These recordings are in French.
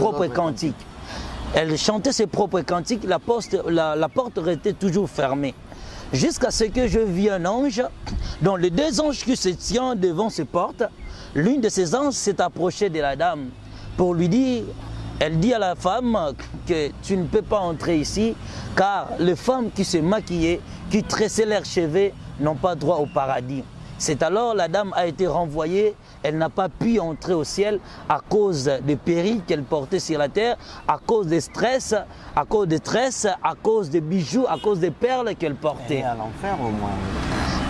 propres cantiques. Elle chantait ses propres cantiques, la porte restait toujours fermée. Jusqu'à ce que je vis un ange, dont les deux anges qui se tiennent devant ces portes, l'une de ces anges s'est approchée de la dame pour lui dire, elle dit à la femme que tu ne peux pas entrer ici, car les femmes qui se maquillaient, qui tressaient leurs cheveux, n'ont pas droit au paradis. C'est alors la dame a été renvoyée, elle n'a pas pu entrer au ciel à cause des périls qu'elle portait sur la terre, à cause des stress, à cause des tresses, à cause des bijoux, à cause des perles qu'elle portait. Et à l'enfer au moins.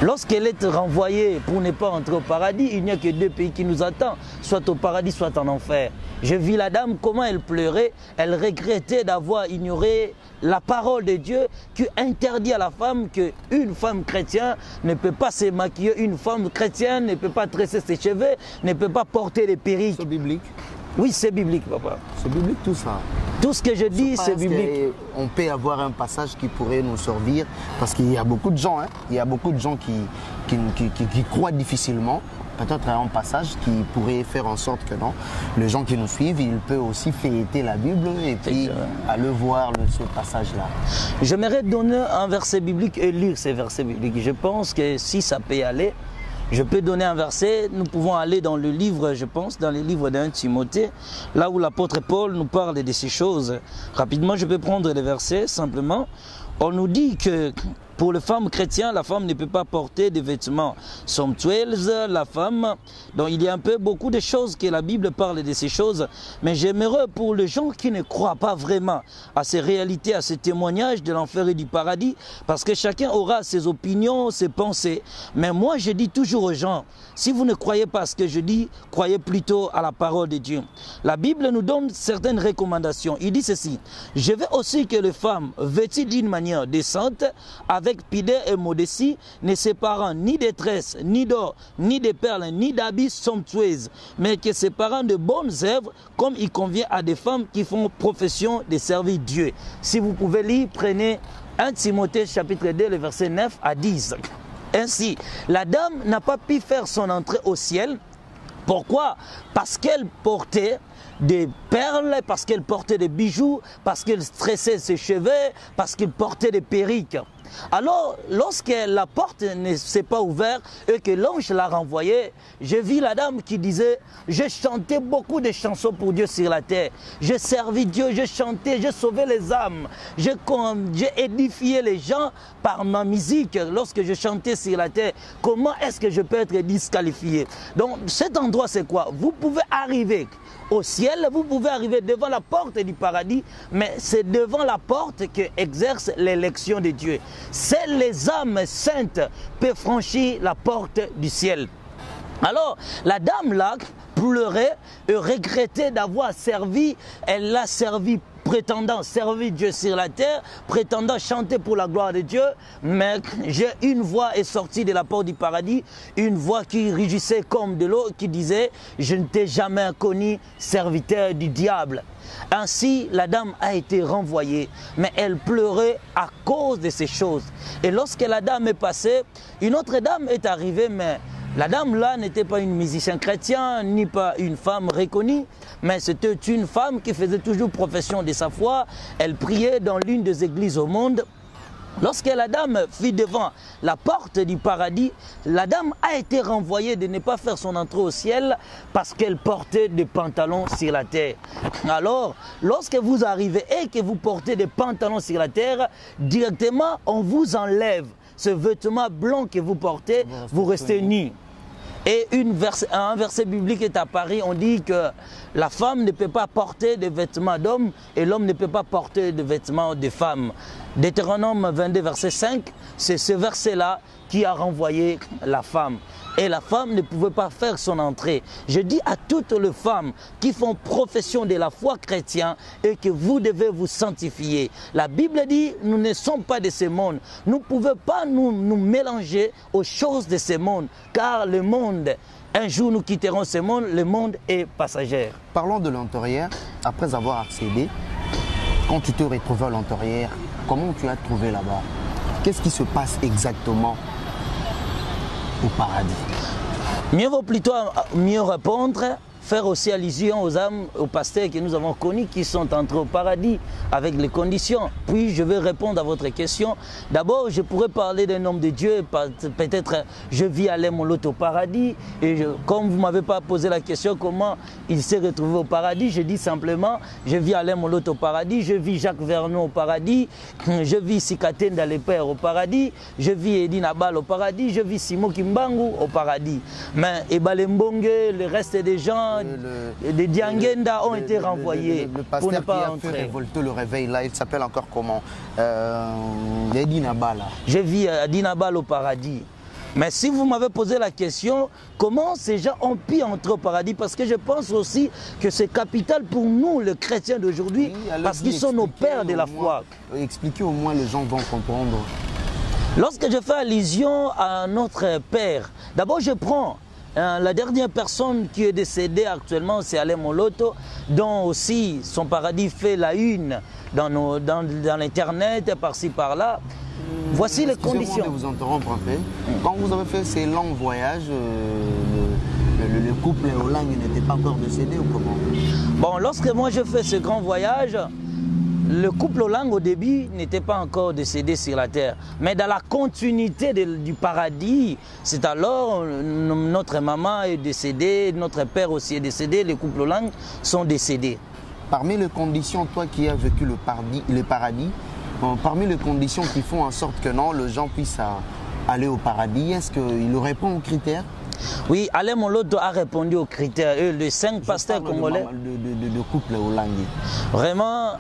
Lorsqu'elle est renvoyée pour ne pas entrer au paradis, il n'y a que deux pays qui nous attendent, soit au paradis, soit en enfer. Je vis la dame, comment elle pleurait, elle regrettait d'avoir ignoré la parole de Dieu qui interdit à la femme qu'une femme chrétienne ne peut pas se maquiller, une femme chrétienne ne peut pas tresser ses cheveux, ne peut pas porter des perruques. C'est biblique? Oui, c'est biblique, papa. C'est biblique tout ça. Tout ce que je dis, c'est biblique. On peut avoir un passage qui pourrait nous servir, parce qu'il y a beaucoup de gens, il y a beaucoup de gens qui croient difficilement. Peut-être un passage qui pourrait faire en sorte que non, les gens qui nous suivent, ils peuvent aussi feuilleter la Bible et puis aller voir ce passage-là. J'aimerais donner un verset biblique et lire ces versets bibliques. Je pense que si ça peut y aller, je peux donner un verset. Nous pouvons aller dans le livre, je pense, dans le livre d'1 Timothée, là où l'apôtre Paul nous parle de ces choses. Rapidement, je peux prendre les versets simplement. On nous dit que pour les femmes chrétiennes, la femme ne peut pas porter des vêtements somptueux, la femme. Donc il y a beaucoup de choses que la Bible parle de ces choses. Mais j'aimerais pour les gens qui ne croient pas vraiment à ces réalités, à ces témoignages de l'enfer et du paradis, parce que chacun aura ses opinions, ses pensées. Mais moi je dis toujours aux gens, si vous ne croyez pas à ce que je dis, croyez plutôt à la parole de Dieu. La Bible nous donne certaines recommandations. Il dit ceci, je veux aussi que les femmes vêtues d'une manière décente, avec pudeur et modestie, ne séparant ni des tresses, ni d'or, ni de perles, ni d'habits somptueux, mais que séparant de bonnes œuvres, comme il convient à des femmes qui font profession de servir Dieu. Si vous pouvez lire, prenez 1 Timothée chapitre 2, le verset 9 à 10. Ainsi, la dame n'a pas pu faire son entrée au ciel. Pourquoi? Parce qu'elle portait des perles, parce qu'elle portait des bijoux, parce qu'elle tressait ses cheveux, parce qu'elle portait des perruques. Alors, lorsque la porte ne s'est pas ouverte et que l'ange l'a renvoyée, j'ai vu la dame qui disait « Je chantais beaucoup de chansons pour Dieu sur la terre. Je servis Dieu, je chantais, je sauvais les âmes. J'ai édifié les gens par ma musique lorsque je chantais sur la terre. Comment est-ce que je peux être disqualifié ?» Donc, cet endroit, c'est quoi? Vous pouvez arriver au ciel, vous pouvez arriver devant la porte du paradis, mais c'est devant la porte que exerce l'élection de Dieu. Seules les âmes saintes peuvent franchir la porte du ciel. Alors, la dame là pleurait et regrettait d'avoir servi, elle l'a servi prétendant servir Dieu sur la terre, prétendant chanter pour la gloire de Dieu, mais une voix est sortie de la porte du paradis, une voix qui rugissait comme de l'eau, qui disait « Je ne t'ai jamais connu, serviteur du diable ». Ainsi, la dame a été renvoyée, mais elle pleurait à cause de ces choses. Et lorsque la dame est passée, une autre dame est arrivée, mais la dame là n'était pas une musicienne chrétienne, ni pas une femme reconnue, mais c'était une femme qui faisait toujours profession de sa foi. Elle priait dans l'une des églises au monde. Lorsque la dame fut devant la porte du paradis, la dame a été renvoyée de ne pas faire son entrée au ciel parce qu'elle portait des pantalons sur la terre. Alors, lorsque vous arrivez et que vous portez des pantalons sur la terre, directement on vous enlève ce vêtement blanc que vous portez, vous restez nu. Et un verset biblique est apparu, on dit que la femme ne peut pas porter de vêtements d'homme et l'homme ne peut pas porter de vêtements de femme. Deutéronome 22, verset 5, c'est ce verset-là qui a renvoyé la femme. Et la femme ne pouvait pas faire son entrée. Je dis à toutes les femmes qui font profession de la foi chrétienne et que vous devez vous sanctifier. La Bible dit, nous ne sommes pas de ce monde. Nous ne pouvons pas nous mélanger aux choses de ce monde, car le monde, un jour nous quitterons ce monde, le monde est passager. Parlons de l'enterrière. Après avoir accédé, quand tu te retrouves à l'enterrière, comment tu as trouvé là-bas? Qu'est-ce qui se passe exactement au paradis? Mieux vaut plutôt mieux répondre faire aussi allusion aux âmes, aux pasteurs que nous avons connus qui sont entrés au paradis avec les conditions. Puis je vais répondre à votre question. D'abord, je pourrais parler d'un homme de Dieu, peut-être je vis Alain Moloto au paradis, et comme vous ne m'avez pas posé la question comment il s'est retrouvé au paradis, je dis simplement, je vis Alain Moloto au paradis, je vis Jacques Vernon au paradis, je vis Sikatenda dans les pères au paradis, je vis Edine Abal au paradis, je vis Simo Kimbangu au paradis. Mais Ebalembongue, le reste des gens, des Diangenda ont été renvoyés pour ne pas entrer. Le pasteur qui a fait révolter le réveil là, il s'appelle encore comment? Edine Abal. Je vis Edine Abal au paradis. Mais si vous m'avez posé la question, comment ces gens ont pu entrer au paradis? Parce que je pense aussi que c'est capital pour nous, les chrétiens d'aujourd'hui, parce qu'ils sont nos pères de la foi. Expliquez au moins, les gens vont comprendre. Lorsque je fais allusion à notre père, d'abord je prends la dernière personne qui est décédée actuellement, c'est Alain Moloto, dont aussi son paradis fait la une dans l'internet, par-ci par-là. Voici les conditions. Excusez-moi de vous interrompre un peu. Quand vous avez fait ces longs voyages, le couple Olang n'était pas encore décédé ou comment? Bon, lorsque moi je fais ce grand voyage, le couple Olang au début n'était pas encore décédé sur la terre. Mais dans la continuité du paradis, c'est alors notre maman est décédée, notre père aussi est décédé, les couples Olang sont décédés. Parmi les conditions, toi qui as vécu le paradis, parmi les conditions qui font en sorte que non, les gens puissent aller au paradis, est-ce qu'il répond aux critères? Oui, Alain Moloto a répondu aux critères. Les 5 pasteurs congolais. De couple Olangi. Vraiment,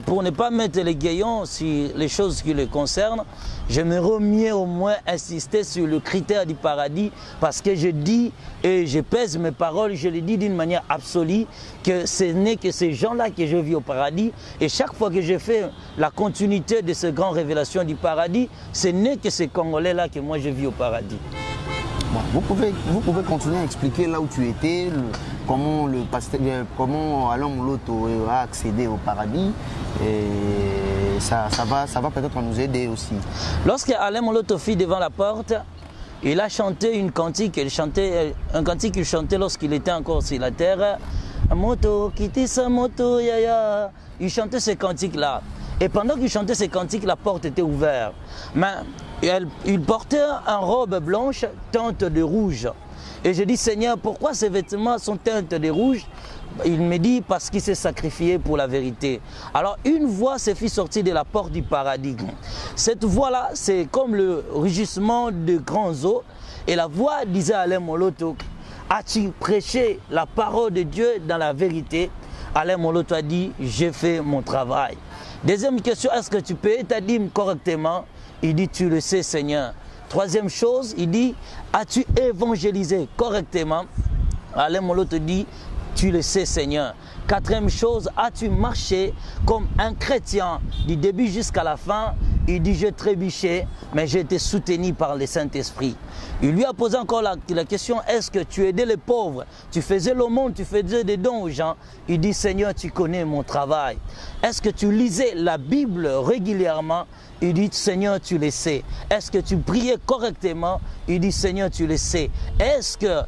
pour ne pas mettre les gaillons sur les choses qui les concernent, j'aimerais mieux au moins insister sur le critère du paradis, parce que je dis et je pèse mes paroles, je les dis d'une manière absolue, que ce n'est que ces gens-là que je vis au paradis. Et chaque fois que je fais la continuité de ces grandes révélations du paradis, ce n'est que ces Congolais-là que moi je vis au paradis. Bon, vous pouvez continuer à expliquer là où tu étais, comment Alain Moloto a accédé au paradis, et ça va peut-être nous aider aussi. Lorsque Alain Moloto fut devant la porte, il a chanté une cantique, un cantique qu'il chantait lorsqu'il était encore sur la terre. Moto, quitte sa moto, yaya. Il chantait ce cantique-là. Et pendant qu'il chantait ce cantique, la porte était ouverte. Mais il portait une robe blanche teinte de rouge. Et je dis, Seigneur, pourquoi ces vêtements sont teintes de rouge? Il me dit, parce qu'il s'est sacrifié pour la vérité. Alors une voix s'est fait sortir de la porte du paradis. Cette voix-là, c'est comme le rugissement de grands eaux. Et la voix disait à Alain Moloto, as-tu prêché la parole de Dieu dans la vérité? Alain Moloto a dit, j'ai fait mon travail. Deuxième question, est-ce que tu payes ta dîme correctement? Il dit, tu le sais, Seigneur. Troisième chose, il dit, as-tu évangélisé correctement? Alain Moloto dit, tu le sais, Seigneur. Quatrième chose, as-tu marché comme un chrétien du début jusqu'à la fin? Il dit, j'ai trébuché, mais j'ai été soutenu par le Saint-Esprit. Il lui a posé encore la question, est-ce que tu aidais les pauvres? Tu faisais l'aumône, tu faisais des dons aux gens? Il dit, Seigneur, tu connais mon travail. Est-ce que tu lisais la Bible régulièrement? Il dit, Seigneur, tu le sais. Est-ce que tu priais correctement? Il dit, Seigneur, tu le sais. Est-ce que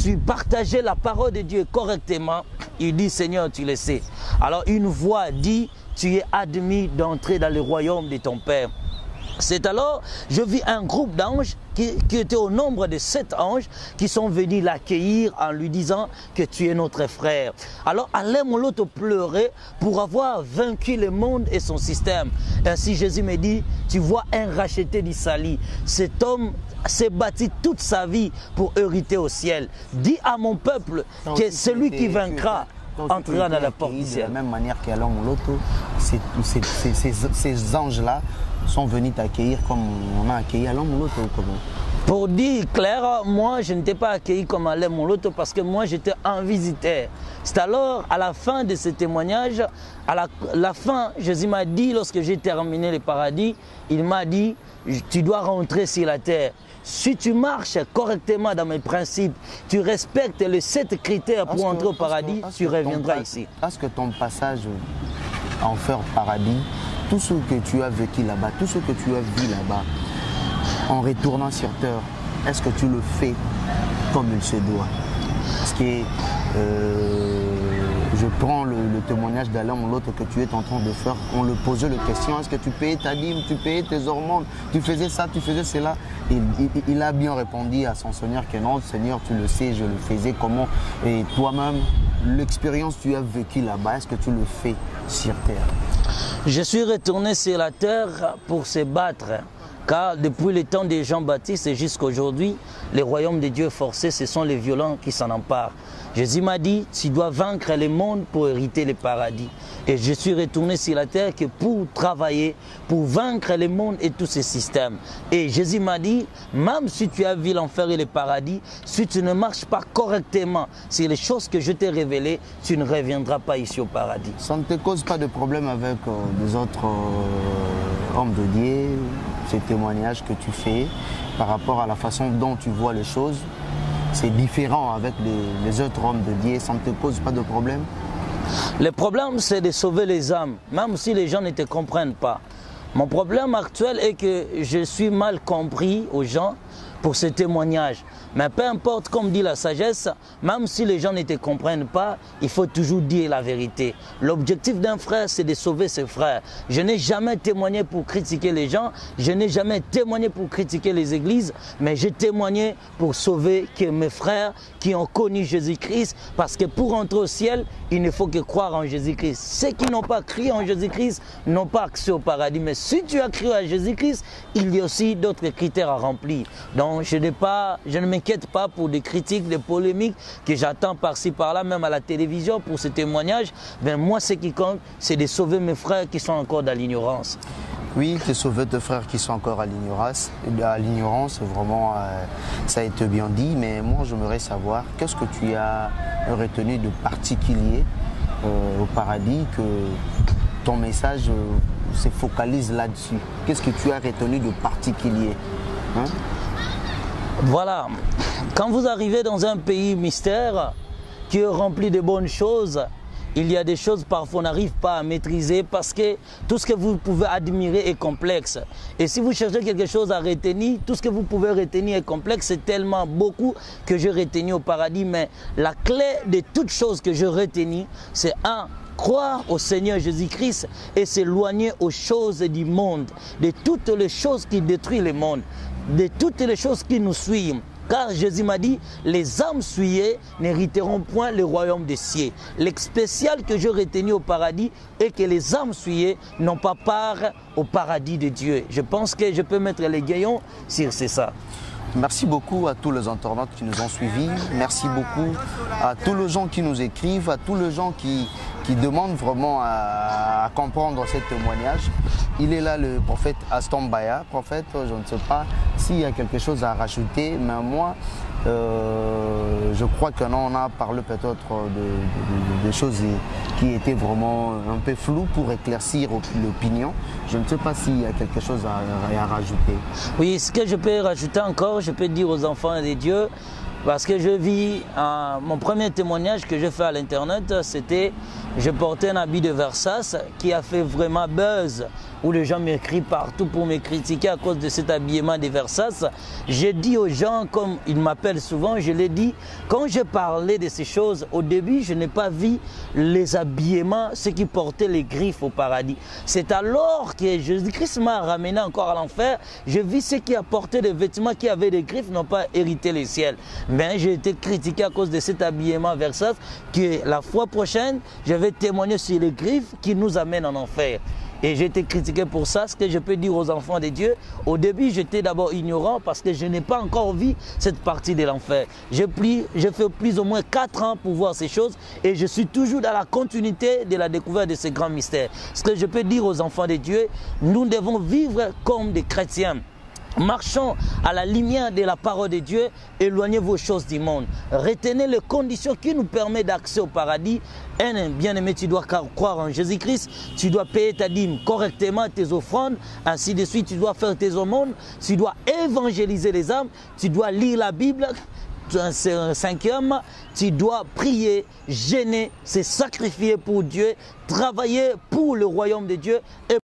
tu partageais la parole de Dieu correctement? Il dit, Seigneur, tu le sais. Alors une voix dit, tu es admis d'entrer dans le royaume de ton Père. C'est alors, je vis un groupe d'anges qui était au nombre de 7 anges qui sont venus l'accueillir en lui disant que tu es notre frère. Alors Alain Moloto pleurait pour avoir vaincu le monde et son système. Ainsi Jésus me dit, tu vois un racheté d'Israël. Cet homme s'est bâti toute sa vie pour hériter au ciel. Dis à mon peuple que celui qui vaincra entrera dans la porte du ciel. De la même manière qu'Alain Moloto, ces anges-là sont venus t'accueillir comme on a accueilli Alain Moloto ou comment? Pour dire clair, moi je n'étais pas accueilli comme Alain Moloto parce que moi j'étais un visiteur. C'est alors à la fin de ce témoignage, à la fin, Jésus m'a dit, lorsque j'ai terminé le paradis, il m'a dit, tu dois rentrer sur la terre. Si tu marches correctement dans mes principes, tu respectes les 7 critères pour entrer au paradis, tu reviendras ici. Est-ce que ton passage enfer paradis, tout ce que tu as vécu là-bas, tout ce que tu as vu là-bas, en retournant sur terre, est-ce que tu le fais comme il se doit? Parce que je prends le témoignage d'Alain ou l'autre que tu es en train de faire. On lui posait la question, est-ce que tu payais ta dîme, tu payais tes hormones, tu faisais ça, tu faisais cela. Il a bien répondu à son Seigneur que non, Seigneur, tu le sais, je le faisais comment. Et toi-même, l'expérience que tu as vécue là-bas, est-ce que tu le fais sur terre? Je suis retourné sur la terre pour se battre. Car depuis le temps des Jean-Baptiste et jusqu'à aujourd'hui, les royaumes de Dieu forcés, ce sont les violents qui s'en emparent. Jésus m'a dit, tu dois vaincre le monde pour hériter le paradis. Et je suis retourné sur la terre que pour travailler, pour vaincre le monde et tous ces systèmes. Et Jésus m'a dit, même si tu as vu l'enfer et le paradis, si tu ne marches pas correctement sur les choses que je t'ai révélées, tu ne reviendras pas ici au paradis. Ça ne te cause pas de problème avec les autres hommes de Dieu, ces témoignages que tu fais par rapport à la façon dont tu vois les choses? C'est différent avec les autres hommes de Dieu, ça ne te cause pas de problème? Le problème, c'est de sauver les âmes, même si les gens ne te comprennent pas. Mon problème actuel est que je suis mal compris aux gens pour ce témoignage. Mais peu importe, comme dit la sagesse, même si les gens ne te comprennent pas, il faut toujours dire la vérité. L'objectif d'un frère, c'est de sauver ses frères. Je n'ai jamais témoigné pour critiquer les gens, je n'ai jamais témoigné pour critiquer les églises, mais j'ai témoigné pour sauver mes frères qui ont connu Jésus-Christ, parce que pour entrer au ciel, il ne faut que croire en Jésus-Christ. Ceux qui n'ont pas cru en Jésus-Christ n'ont pas accès au paradis. Mais si tu as cru à Jésus-Christ, il y a aussi d'autres critères à remplir. Donc je ne m'inquiète pas pour des critiques, des polémiques que j'attends par-ci par-là, même à la télévision pour ce témoignage. Mais moi, ce qui compte, c'est de sauver mes frères qui sont encore dans l'ignorance. Oui, de sauver tes frères qui sont encore à l'ignorance. Vraiment, ça a été bien dit. Mais moi, j'aimerais savoir, qu'est-ce que tu as retenu de particulier au paradis, que ton message se focalise là-dessus? Qu'est-ce que tu as retenu de particulier, hein? Voilà, quand vous arrivez dans un pays mystère qui est rempli de bonnes choses, il y a des choses parfois on n'arrive pas à maîtriser parce que tout ce que vous pouvez admirer est complexe. Et si vous cherchez quelque chose à retenir, tout ce que vous pouvez retenir est complexe. C'est tellement beaucoup que j'ai retenu au paradis. Mais la clé de toutes choses que je retenais, c'est croire au Seigneur Jésus-Christ et s'éloigner aux choses du monde, de toutes les choses qui détruisent le monde, de toutes les choses qui nous suivent. Car Jésus m'a dit, les âmes souillées n'hériteront point le royaume des cieux. L'expécial que je retenu au paradis est que les âmes souillées n'ont pas part au paradis de Dieu. Je pense que je peux mettre les gaillons sur c'est ça. Merci beaucoup à tous les internautes qui nous ont suivis. Merci beaucoup à tous les gens qui nous écrivent, à tous les gens qui demandent vraiment à comprendre ce témoignage. Il est là le prophète Aston Baya. Prophète, je ne sais pas s'il y a quelque chose à rajouter, mais moi, je crois que non, on a parlé peut-être de choses qui étaient vraiment un peu floues pour éclaircir l'opinion. Je ne sais pas s'il y a quelque chose à rajouter. Oui, ce que je peux rajouter encore, je peux dire aux enfants de Dieu, parce que je vis, mon premier témoignage que j'ai fait à l'internet, c'était, je portais un habit de Versace qui a fait vraiment buzz, où les gens m'écrivent partout pour me critiquer à cause de cet habillement de Versace. J'ai dit aux gens, comme ils m'appellent souvent, je l'ai dit, quand je parlais de ces choses, au début, je n'ai pas vu les habillements, ceux qui portaient les griffes au paradis. C'est alors que Jésus-Christ m'a ramené encore à l'enfer, je vis ceux qui apportaient des vêtements qui avaient des griffes n'ont pas hérité les ciels. Mais j'ai été critiqué à cause de cet habillement Versace, que la fois prochaine, je vais témoigner sur les griffes qui nous amènent en enfer. Et j'ai été critiqué pour ça. Ce que je peux dire aux enfants de Dieu, au début j'étais d'abord ignorant parce que je n'ai pas encore vu cette partie de l'enfer. J'ai fait plus ou moins 4 ans pour voir ces choses et je suis toujours dans la continuité de la découverte de ces grands mystères. Ce que je peux dire aux enfants de Dieu, nous devons vivre comme des chrétiens. Marchons à la lumière de la parole de Dieu, éloignez vos choses du monde. Retenez les conditions qui nous permettent d'accès au paradis. Bien-aimé, tu dois croire en Jésus-Christ, tu dois payer ta dîme correctement, tes offrandes, ainsi de suite, tu dois faire tes aumônes, tu dois évangéliser les âmes, tu dois lire la Bible. C'est un 5e, tu dois prier, jeûner, se sacrifier pour Dieu, travailler pour le royaume de Dieu. Et